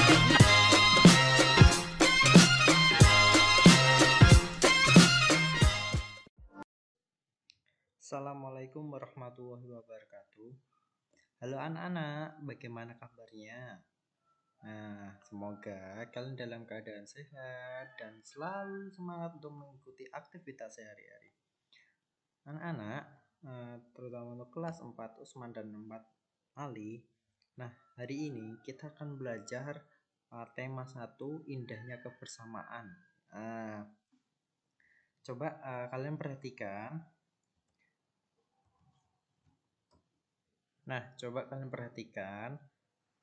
Assalamualaikum warahmatullahi wabarakatuh. Halo anak-anak, bagaimana kabarnya? Nah, semoga kalian dalam keadaan sehat dan selalu semangat untuk mengikuti aktivitas sehari-hari. Anak-anak, terutama untuk kelas 4 Usman dan 4 Ali. Nah, hari ini kita akan belajar tema 1, indahnya kebersamaan. Coba kalian perhatikan.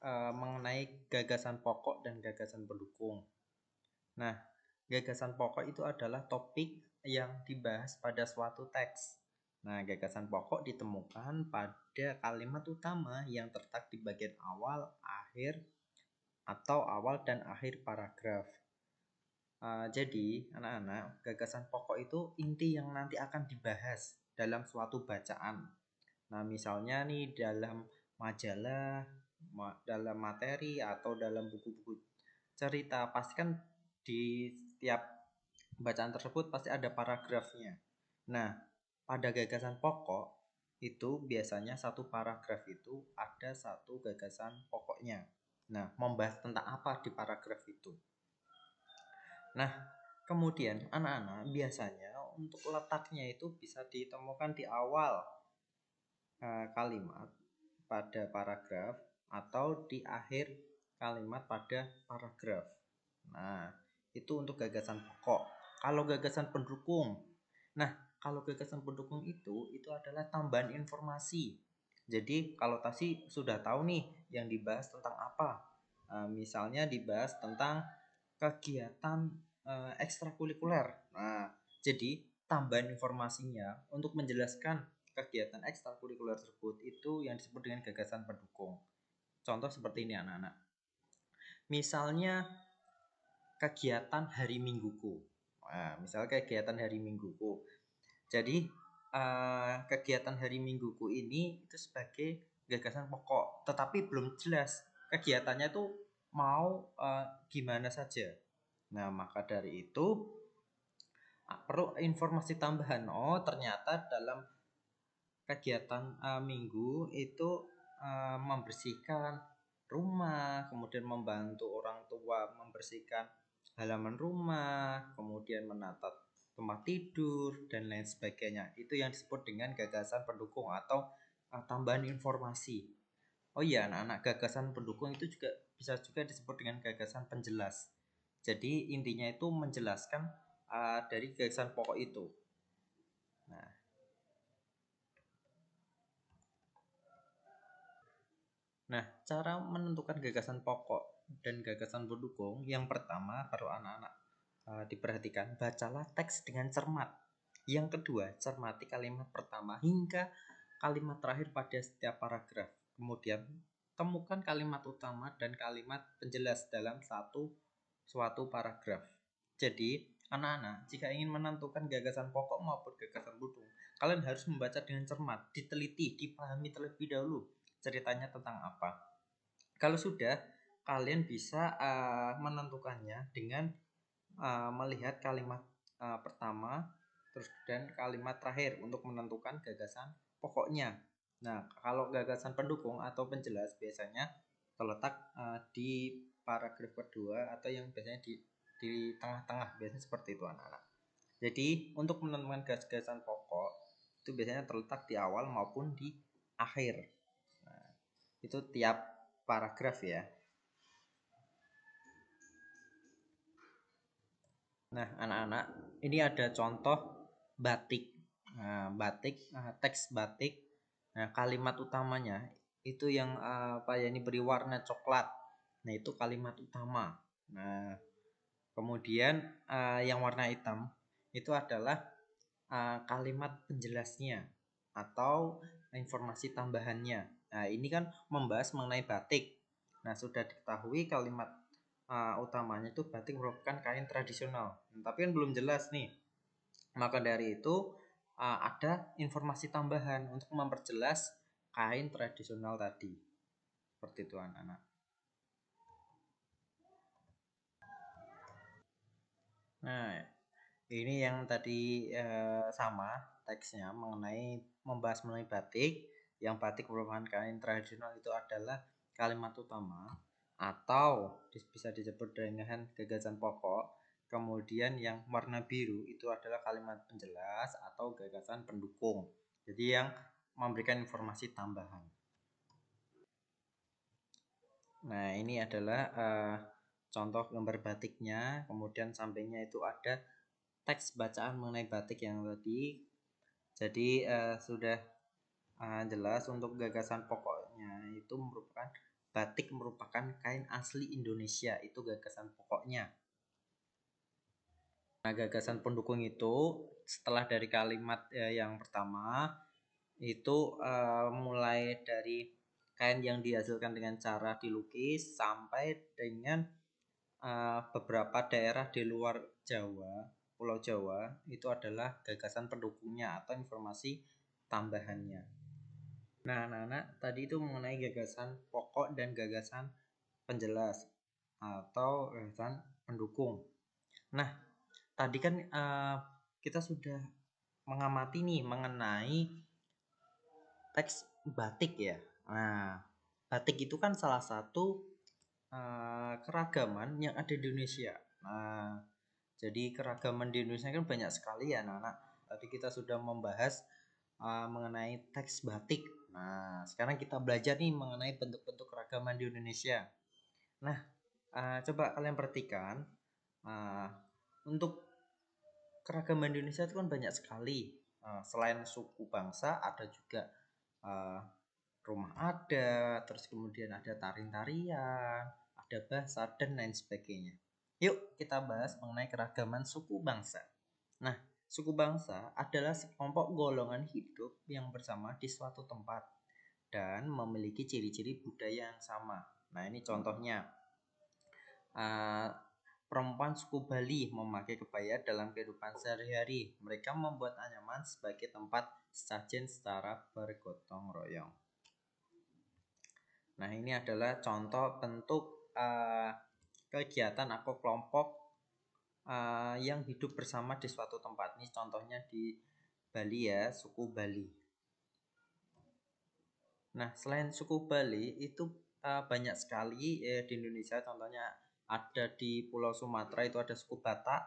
Mengenai gagasan pokok dan gagasan pendukung. Nah, gagasan pokok itu adalah topik yang dibahas pada suatu teks. Nah, gagasan pokok ditemukan pada kalimat utama yang terletak di bagian awal, akhir, atau awal dan akhir paragraf. Jadi, anak-anak, gagasan pokok itu inti yang nanti akan dibahas dalam suatu bacaan. Nah, misalnya nih dalam majalah, dalam materi, atau dalam buku-buku cerita, pasti kan di setiap bacaan tersebut pasti ada paragrafnya. Nah, pada gagasan pokok itu biasanya satu paragraf itu ada satu gagasan pokoknya. Nah, membahas tentang apa di paragraf itu. Nah, kemudian anak-anak biasanya untuk letaknya itu bisa ditemukan di awal kalimat pada paragraf atau di akhir kalimat pada paragraf. Nah, itu untuk gagasan pokok. Kalau gagasan pendukung itu adalah tambahan informasi. Jadi kalau tadi sudah tahu nih yang dibahas tentang apa. Misalnya dibahas tentang kegiatan ekstrakurikuler. Nah, jadi tambahan informasinya untuk menjelaskan kegiatan ekstrakurikuler tersebut itu yang disebut dengan gagasan pendukung. Contoh seperti ini anak-anak. Misalnya kegiatan hari Mingguku. Nah, misalnya kegiatan hari Mingguku. Jadi kegiatan hari Mingguku ini itu sebagai gagasan pokok, tetapi belum jelas kegiatannya itu mau gimana saja. Nah, maka dari itu perlu informasi tambahan. Oh, ternyata dalam kegiatan minggu itu membersihkan rumah, kemudian membantu orang tua membersihkan halaman rumah, kemudian menata tempat tidur dan lain sebagainya. Itu yang disebut dengan gagasan pendukung atau tambahan informasi. Oh iya, anak-anak, gagasan pendukung itu juga bisa juga disebut dengan gagasan penjelas. Jadi intinya itu menjelaskan dari gagasan pokok itu. Nah, cara menentukan gagasan pokok dan gagasan pendukung, yang pertama perlu anak-anak diperhatikan, bacalah teks dengan cermat. Yang kedua, cermati kalimat pertama hingga kalimat terakhir pada setiap paragraf. Kemudian, temukan kalimat utama dan kalimat penjelas dalam suatu paragraf. Jadi, anak-anak, jika ingin menentukan gagasan pokok maupun gagasan pendukung, kalian harus membaca dengan cermat, diteliti, dipahami terlebih dahulu ceritanya tentang apa. Kalau sudah, kalian bisa menentukannya dengan melihat kalimat pertama terus dan kalimat terakhir untuk menentukan gagasan pokoknya. Nah, kalau gagasan pendukung atau penjelas biasanya terletak di paragraf kedua atau yang biasanya di tengah-tengah, biasanya seperti itu anak-anak. Jadi untuk menentukan gagasan pokok itu biasanya terletak di awal maupun di akhir. Nah, itu tiap paragraf ya. Nah, anak-anak, ini ada contoh batik. Teks batik. Nah, kalimat utamanya itu yang ini beri warna coklat. Nah, itu kalimat utama. Nah, kemudian yang warna hitam itu adalah kalimat penjelasnya atau informasi tambahannya. Nah, ini kan membahas mengenai batik. Nah, sudah diketahui kalimat utamanya itu batik merupakan kain tradisional. Tapi kan belum jelas nih. Maka dari itu ada informasi tambahan untuk memperjelas kain tradisional tadi. Seperti itu anak-anak. Nah, ini yang tadi sama teksnya membahas mengenai batik. Yang batik merupakan kain tradisional itu adalah kalimat utama atau bisa disebut dengan gagasan pokok. Kemudian yang warna biru itu adalah kalimat penjelas atau gagasan pendukung. Jadi yang memberikan informasi tambahan. Nah, ini adalah contoh gambar batiknya. Kemudian sampingnya itu ada teks bacaan mengenai batik yang tadi. Jadi sudah jelas untuk gagasan pokoknya itu merupakan batik merupakan kain asli Indonesia, itu gagasan pokoknya. Nah, gagasan pendukung itu setelah dari kalimat yang pertama itu mulai dari kain yang dihasilkan dengan cara dilukis sampai dengan beberapa daerah di luar Jawa, Pulau Jawa itu adalah gagasan pendukungnya atau informasi tambahannya. Nah, anak-anak tadi itu mengenai gagasan pokok dan gagasan penjelas atau gagasan pendukung. Nah, tadi kan kita sudah mengamati nih mengenai teks batik ya. Nah, batik itu kan salah satu keragaman yang ada di Indonesia. Nah, jadi keragaman di Indonesia kan banyak sekali ya anak-anak. Tadi kita sudah membahas mengenai teks batik. Nah, sekarang kita belajar nih mengenai bentuk-bentuk keragaman di Indonesia. Nah, coba kalian perhatikan untuk keragaman di Indonesia itu kan banyak sekali. Selain suku bangsa ada juga rumah adat, terus kemudian ada tarian-tarian, ada bahasa dan lain sebagainya. Yuk kita bahas mengenai keragaman suku bangsa. Nah, suku bangsa adalah sekelompok golongan hidup yang bersama di suatu tempat dan memiliki ciri-ciri budaya yang sama. Nah, ini contohnya. Perempuan suku Bali memakai kebaya dalam kehidupan sehari-hari. Mereka membuat anyaman sebagai tempat sesajen secara bergotong royong. Nah, ini adalah contoh bentuk kegiatan atau kelompok yang hidup bersama di suatu tempat. Ini contohnya di Bali ya, suku Bali. Nah, selain suku Bali itu banyak sekali di Indonesia. Contohnya ada di Pulau Sumatera itu ada suku Batak,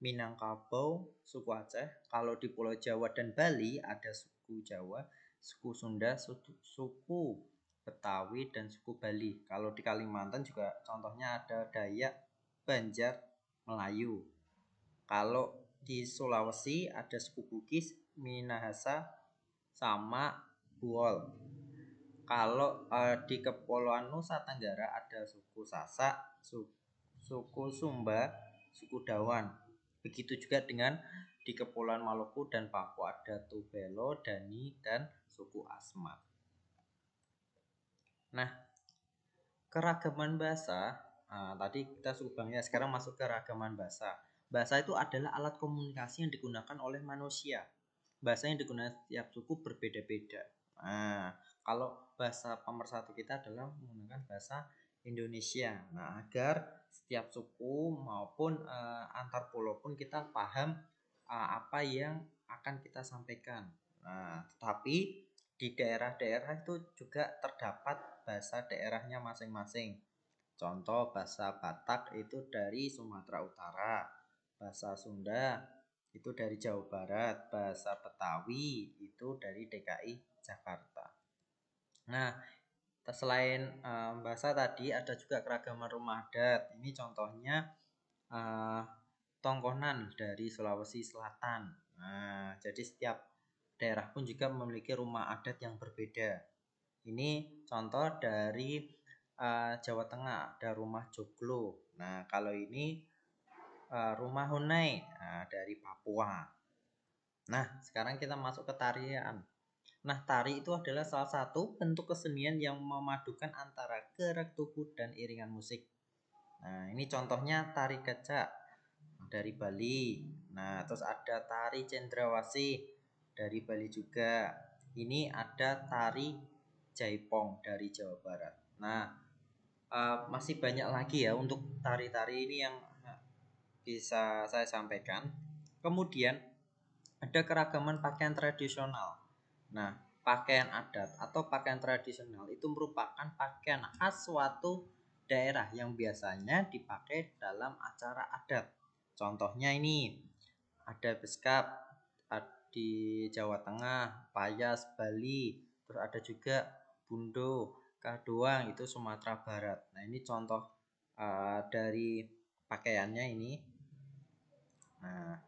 Minangkabau, suku Aceh. Kalau di Pulau Jawa dan Bali ada suku Jawa, suku Sunda, suku Betawi, dan suku Bali. Kalau di Kalimantan juga contohnya ada Dayak, Banjar, Melayu. Kalau di Sulawesi ada suku Bugis, Minahasa, sama Buol. Kalau di Kepulauan Nusa Tenggara ada suku Sasak, suku Sumba, suku Dawan. Begitu juga dengan di Kepulauan Maluku dan Papua ada Tubelo, Dani, dan suku Asmat. Nah, keragaman bahasa, tadi kita suku bangsa, sekarang masuk ke keragaman bahasa. Bahasa itu adalah alat komunikasi yang digunakan oleh manusia. Bahasa yang digunakan setiap suku berbeda-beda. Nah, kalau bahasa pemersatu kita adalah menggunakan bahasa Indonesia. Nah, agar setiap suku maupun antar pulau pun kita paham apa yang akan kita sampaikan. Nah, tetapi di daerah-daerah itu juga terdapat bahasa daerahnya masing-masing. Contoh bahasa Batak itu dari Sumatera Utara, bahasa Sunda itu dari Jawa Barat, bahasa Betawi itu dari DKI Jakarta. Nah, selain bahasa tadi ada juga keragaman rumah adat. Ini contohnya Tongkonan dari Sulawesi Selatan. Nah, jadi setiap daerah pun juga memiliki rumah adat yang berbeda. Ini contoh dari Jawa Tengah, ada rumah Joglo. Nah, kalau ini rumah Hunai dari Papua. Nah, sekarang kita masuk ke tarian. Nah, tari itu adalah salah satu bentuk kesenian yang memadukan antara gerak tubuh dan iringan musik. Nah, ini contohnya tari gecak dari Bali. Nah, terus ada tari cendrawasih dari Bali juga. Ini ada tari jaipong dari Jawa Barat. Nah, masih banyak lagi ya untuk tari-tari ini yang bisa saya sampaikan. Kemudian ada keragaman pakaian tradisional. Nah, pakaian adat atau pakaian tradisional itu merupakan pakaian khas suatu daerah yang biasanya dipakai dalam acara adat. Contohnya ini ada beskap di Jawa Tengah, payas Bali, terus ada juga bundo, kadoang itu Sumatera Barat. Nah, ini contoh dari pakaiannya ini. Nah,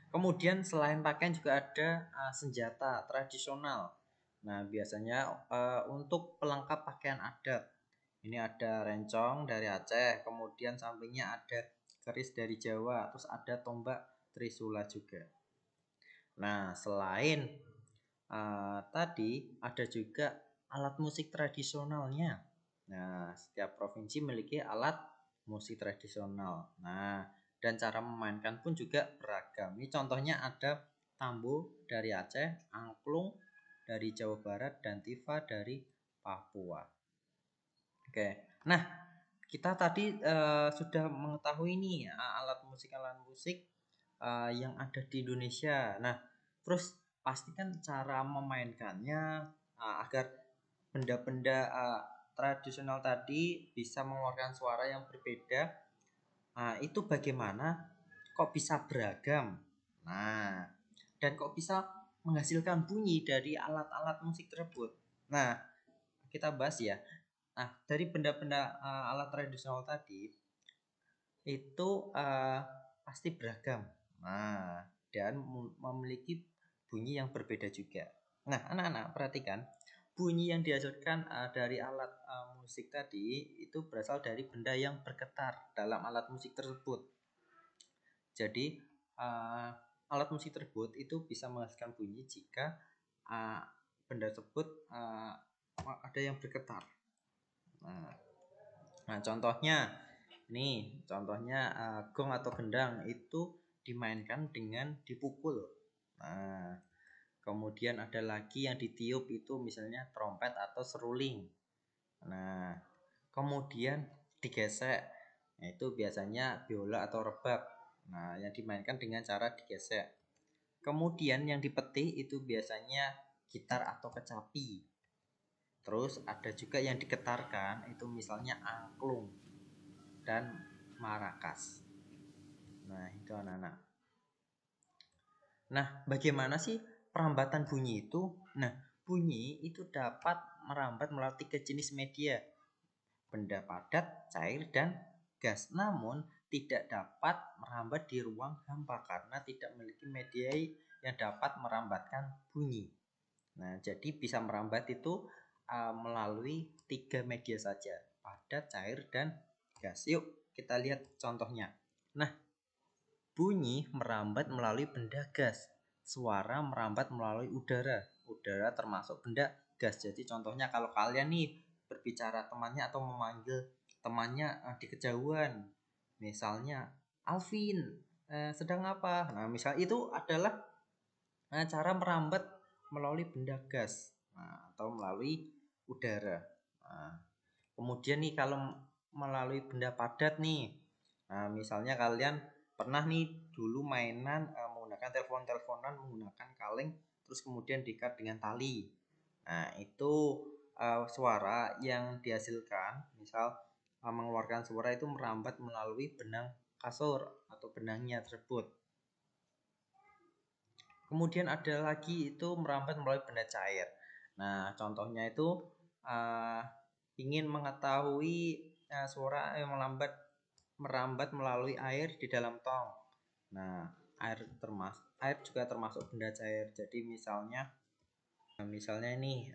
kemudian selain pakaian juga ada senjata tradisional. Nah, biasanya untuk pelengkap pakaian adat. Ini ada rencong dari Aceh, kemudian sampingnya ada keris dari Jawa, terus ada tombak trisula juga. Nah, selain tadi ada juga alat musik tradisionalnya. Nah, setiap provinsi memiliki alat musik tradisional. Nah, dan cara memainkan pun juga beragam. Ini contohnya ada tambo dari Aceh, angklung dari Jawa Barat, dan tifa dari Papua. Oke, nah kita tadi sudah mengetahui nih alat musik yang ada di Indonesia. Nah, terus pastikan cara memainkannya agar benda-benda tradisional tadi bisa mengeluarkan suara yang berbeda. Itu bagaimana? Kok bisa beragam? Nah, dan kok bisa menghasilkan bunyi dari alat-alat musik tersebut? Nah, kita bahas ya. Nah, dari benda-benda alat tradisional tadi itu pasti beragam. Nah, dan memiliki bunyi yang berbeda juga. Nah, anak-anak perhatikan, bunyi yang dihasilkan dari alat musik tadi itu berasal dari benda yang bergetar dalam alat musik tersebut. Jadi, alat musik tersebut itu bisa menghasilkan bunyi jika benda tersebut ada yang bergetar. Nah, contohnya gong atau gendang itu dimainkan dengan dipukul. Nah, kemudian ada lagi yang ditiup itu misalnya trompet atau seruling. Nah, kemudian digesek, itu biasanya biola atau rebab. Nah, yang dimainkan dengan cara digesek. Kemudian yang dipetik itu biasanya gitar atau kecapi. Terus ada juga yang digetarkan itu misalnya angklung dan marakas. Nah, itu anak-anak. Nah, bagaimana sih perambatan bunyi itu? Nah, bunyi itu dapat merambat melalui 3 jenis media. Benda padat, cair, dan gas. Namun, tidak dapat merambat di ruang hampa karena tidak memiliki media yang dapat merambatkan bunyi. Nah, jadi bisa merambat itu melalui 3 media saja, padat, cair, dan gas. Yuk kita lihat contohnya. Nah, bunyi merambat melalui benda gas, suara merambat melalui udara. Udara termasuk benda gas. Jadi contohnya kalau kalian nih berbicara temannya atau memanggil temannya di kejauhan, misalnya Alvin, sedang apa? Nah, misal itu adalah cara merambat melalui benda gas atau melalui udara. Nah, kemudian nih kalau melalui benda padat nih, misalnya kalian pernah nih dulu mainan menggunakan teleponan menggunakan kaleng, terus kemudian diikat dengan tali. Nah, itu suara yang dihasilkan, misal mengeluarkan suara itu merambat melalui benang kasur atau benangnya tersebut. Kemudian ada lagi itu merambat melalui benda cair. Nah, contohnya itu ingin mengetahui suara yang merambat melalui air di dalam tong. Nah, air juga termasuk benda cair. Jadi misalnya ini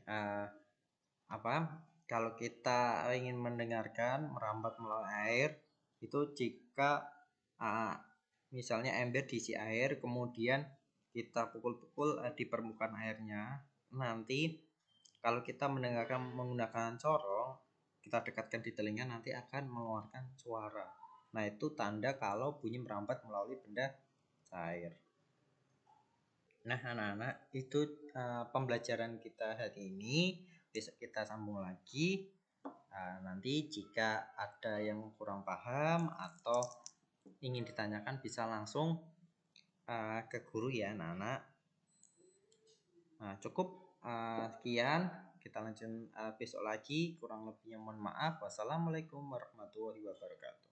kalau kita ingin mendengarkan merambat melalui air itu jika misalnya ember diisi air, kemudian kita pukul-pukul di permukaan airnya. Nanti kalau kita mendengarkan menggunakan corong, kita dekatkan di telinga, nanti akan mengeluarkan suara. Nah, itu tanda kalau bunyi merambat melalui benda cair. Nah, anak-anak, itu pembelajaran kita hari ini. Besok kita sambung lagi. Nanti jika ada yang kurang paham atau ingin ditanyakan bisa langsung ke guru ya anak-anak. Nah, cukup sekian, kita lanjut besok lagi, kurang lebihnya mohon maaf. Wassalamualaikum warahmatullahi wabarakatuh.